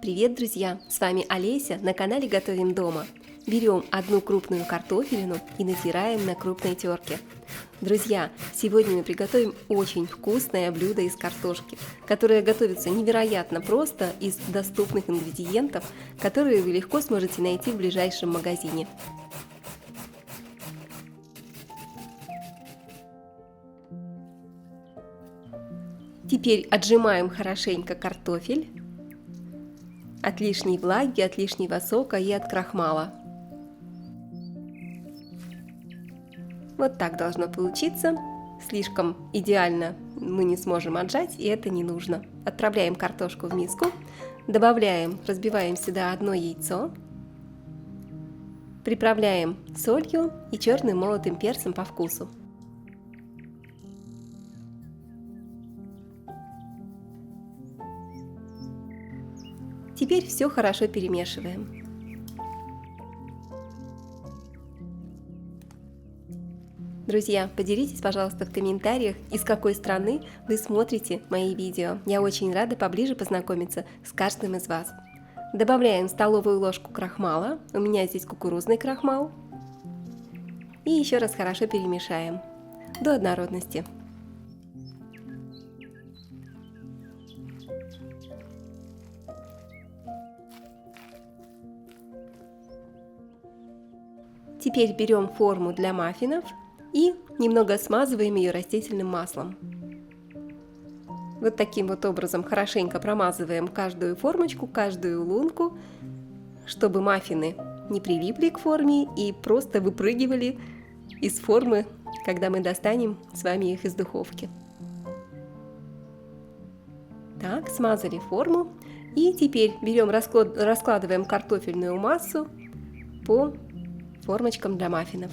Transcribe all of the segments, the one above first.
Привет, друзья! С вами Олеся на канале Готовим дома. Берем одну крупную картофелину и натираем на крупной терке. Друзья, сегодня мы приготовим очень вкусное блюдо из картошки, которое готовится невероятно просто из доступных ингредиентов, которые вы легко сможете найти в ближайшем магазине. Теперь отжимаем хорошенько картофель от лишней влаги, от лишнего сока и от крахмала. Вот так должно получиться. Слишком идеально мы не сможем отжать, и это не нужно. Отправляем картошку в миску, разбиваем сюда одно яйцо, приправляем солью и черным молотым перцем по вкусу. Теперь все хорошо перемешиваем. Друзья, поделитесь, пожалуйста, в комментариях, из какой страны вы смотрите мои видео. Я очень рада поближе познакомиться с каждым из вас. Добавляем столовую ложку крахмала. У меня здесь кукурузный крахмал. И еще раз хорошо перемешаем до однородности. Теперь берем форму для маффинов и немного смазываем ее растительным маслом. Вот таким вот образом хорошенько промазываем каждую формочку, каждую лунку, чтобы маффины не прилипли к форме и просто выпрыгивали из формы, когда мы достанем с вами их из духовки. Так, смазали форму. И теперь берем, раскладываем картофельную массу по формочкам для маффинов.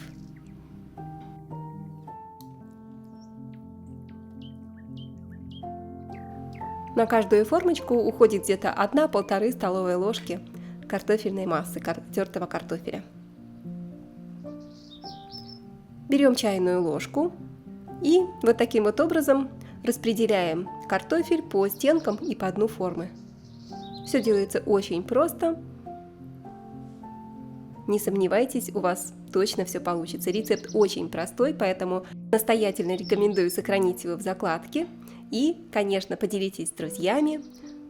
На каждую формочку уходит где-то 1–1,5 столовые ложки картофельной массы, тертого картофеля. Берем чайную ложку и вот таким вот образом распределяем картофель по стенкам и по дну формы. Все делается очень просто. Не сомневайтесь, у вас точно все получится. Рецепт очень простой, поэтому настоятельно рекомендую сохранить его в закладке. И, конечно, поделитесь с друзьями,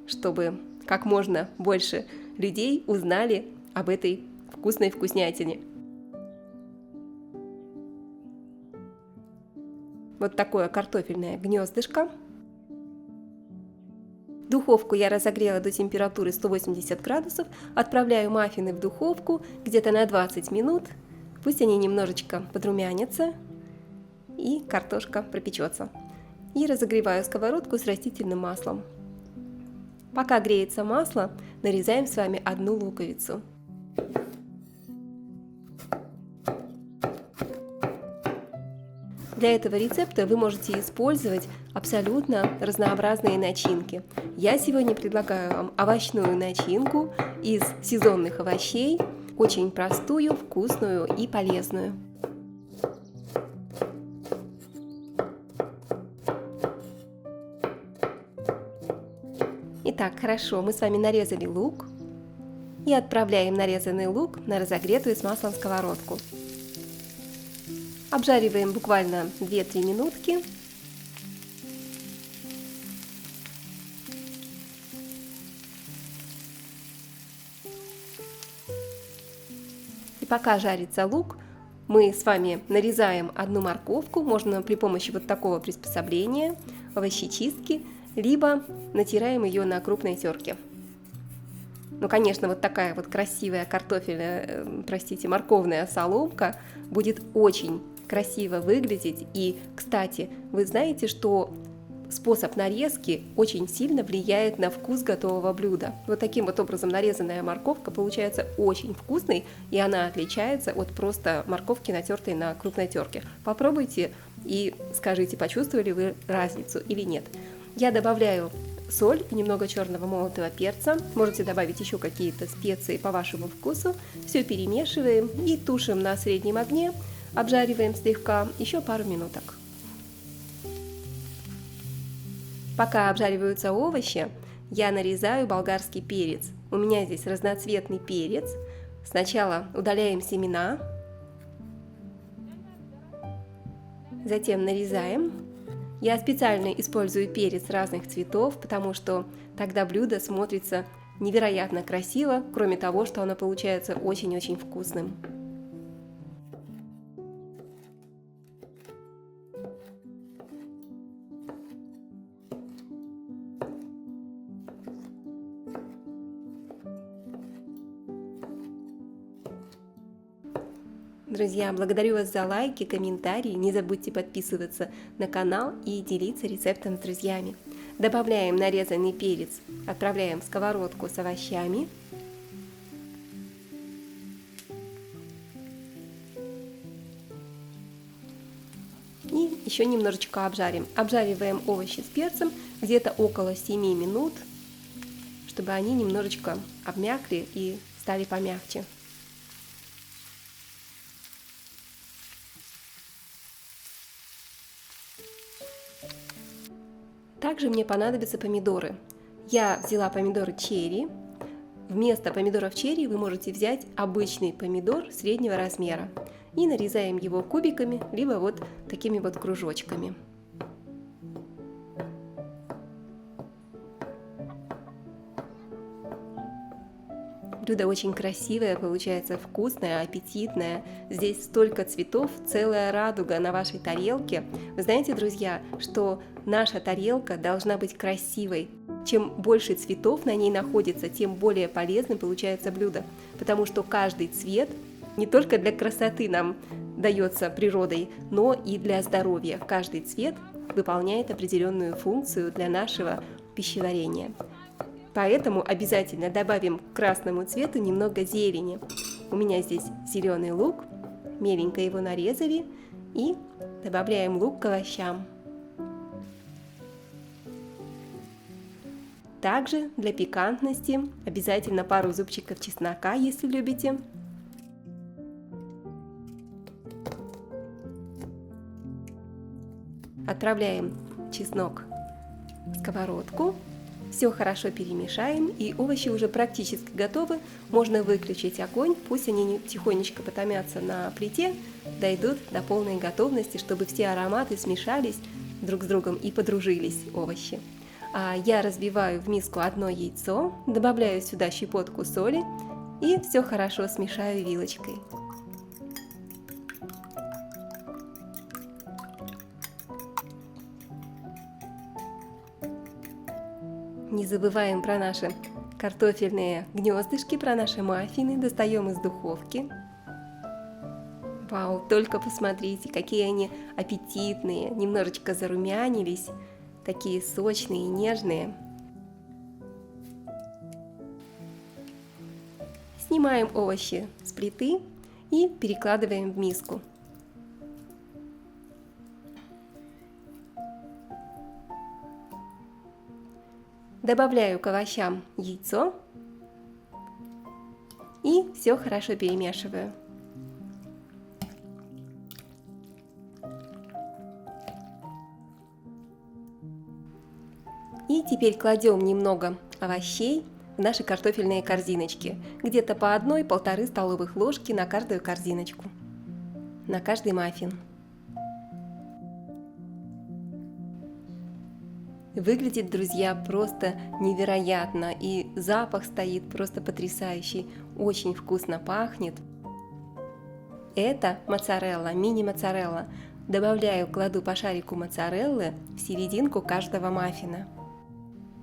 чтобы как можно больше людей узнали об этой вкусной вкуснятине. Вот такое картофельное гнездышко. Духовку я разогрела до температуры 180 градусов, отправляю маффины в духовку где-то на 20 минут, пусть они немножечко подрумянятся и картошка пропечется. И разогреваю сковородку с растительным маслом. Пока греется масло, нарезаем с вами одну луковицу. Для этого рецепта вы можете использовать абсолютно разнообразные начинки. Я сегодня предлагаю вам овощную начинку из сезонных овощей, очень простую, вкусную и полезную. Итак, хорошо, мы с вами нарезали лук и отправляем нарезанный лук на разогретую с маслом сковородку. Обжариваем буквально 2–3 минутки. И пока жарится лук, мы с вами нарезаем одну морковку, можно при помощи вот такого приспособления, овощечистки, либо натираем ее на крупной терке. Ну, конечно, вот такая вот красивая морковная соломка будет очень красиво выглядеть. И, кстати, вы знаете, что способ нарезки очень сильно влияет на вкус готового блюда. Вот таким вот образом нарезанная морковка получается очень вкусной, и она отличается от просто морковки, натертой на крупной терке. Попробуйте и скажите, почувствовали вы разницу или нет. Я добавляю соль и немного черного молотого перца. Можете добавить еще какие-то специи по вашему вкусу. Все перемешиваем и тушим на среднем огне. Обжариваем слегка еще пару минуток. Пока обжариваются овощи, я нарезаю болгарский перец. У меня здесь разноцветный перец. Сначала удаляем семена, затем нарезаем. Я специально использую перец разных цветов, потому что тогда блюдо смотрится невероятно красиво, кроме того, что оно получается очень-очень вкусным. Друзья, благодарю вас за лайки, комментарии. Не забудьте подписываться на канал и делиться рецептом с друзьями. Добавляем нарезанный перец, отправляем в сковородку с овощами. И еще немножечко обжарим. Обжариваем овощи с перцем где-то около 7 минут, чтобы они немножечко обмякли и стали помягче. Также мне понадобятся помидоры. Я взяла помидоры черри. Вместо помидоров черри вы можете взять обычный помидор среднего размера. И нарезаем его кубиками, либо вот такими вот кружочками. Блюдо очень красивое, получается вкусное, аппетитное. Здесь столько цветов, целая радуга на вашей тарелке. Вы знаете, друзья, что наша тарелка должна быть красивой. Чем больше цветов на ней находится, тем более полезным получается блюдо. Потому что каждый цвет не только для красоты нам дается природой, но и для здоровья. Каждый цвет выполняет определенную функцию для нашего пищеварения. Поэтому обязательно добавим к красному цвету немного зелени. У меня здесь зеленый лук, меленько его нарезали и добавляем лук к овощам. Также для пикантности обязательно пару зубчиков чеснока, если любите. Отправляем чеснок в сковородку. Все хорошо перемешаем, и овощи уже практически готовы. Можно выключить огонь, пусть они тихонечко потомятся на плите, дойдут до полной готовности, чтобы все ароматы смешались друг с другом и подружились овощи. Я разбиваю в миску одно яйцо, добавляю сюда щепотку соли и все хорошо смешаю вилочкой. Не забываем про наши картофельные гнездышки, про наши маффины. Достаем из духовки. Вау, только посмотрите, какие они аппетитные, немножечко зарумянились, такие сочные и нежные. Снимаем овощи с плиты и перекладываем в миску. Добавляю к овощам яйцо и все хорошо перемешиваю. И теперь кладем немного овощей в наши картофельные корзиночки, где-то по 1–1,5 столовых ложки на каждую корзиночку, на каждый маффин. Выглядит, друзья, просто невероятно, и запах стоит просто потрясающий, очень вкусно пахнет. Это моцарелла, мини-моцарелла. Добавляю, кладу по шарику моцареллы в серединку каждого маффина.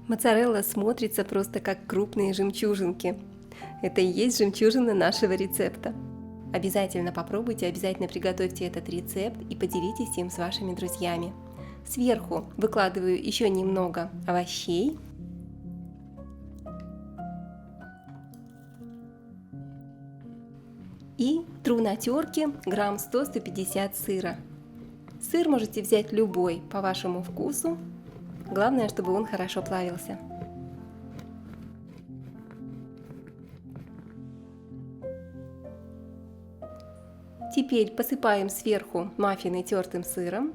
Моцарелла смотрится просто как крупные жемчужинки. Это и есть жемчужина нашего рецепта. Обязательно попробуйте, обязательно приготовьте этот рецепт и поделитесь им с вашими друзьями. Сверху выкладываю еще немного овощей. И тру на терке грамм 100–150 сыра. Сыр можете взять любой по вашему вкусу. Главное, чтобы он хорошо плавился. Теперь посыпаем сверху маффины тертым сыром.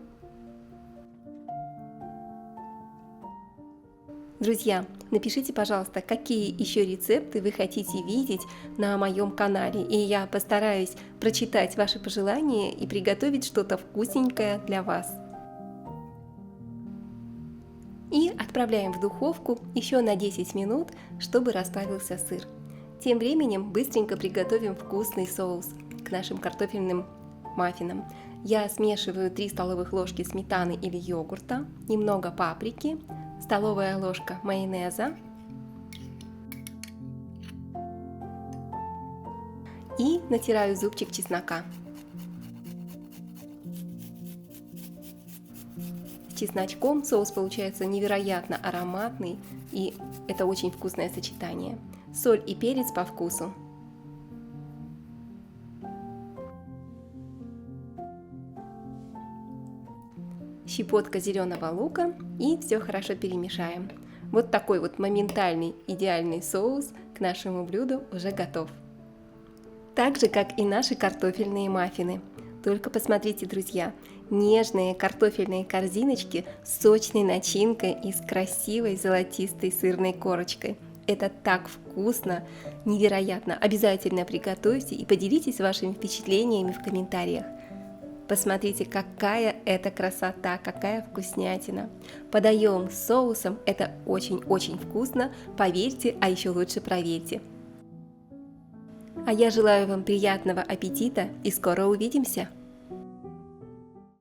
Друзья, Напишите, пожалуйста, какие еще рецепты вы хотите видеть на моем канале, и я постараюсь прочитать ваши пожелания и приготовить что-то вкусненькое для вас. И отправляем в духовку еще на 10 минут, чтобы расплавился сыр. Тем временем быстренько приготовим вкусный соус к нашим картофельным маффинам. Я смешиваю 3 столовых ложки сметаны или йогурта, немного паприки, столовая ложка майонеза и натираю зубчик чеснока. С чесночком соус получается невероятно ароматный, и это очень вкусное сочетание. Соль и перец по вкусу. Щепотка зеленого лука, и все хорошо перемешаем. Вот такой вот моментальный идеальный соус к нашему блюду уже готов. Так же, как и наши картофельные маффины. Только посмотрите, друзья, нежные картофельные корзиночки с сочной начинкой и с красивой золотистой сырной корочкой. Это так вкусно, невероятно. Обязательно приготовьте и поделитесь вашими впечатлениями в комментариях. Посмотрите, какая это красота, какая вкуснятина. Подаем с соусом, это очень-очень вкусно, поверьте, а еще лучше проверьте. А я желаю вам приятного аппетита и скоро увидимся!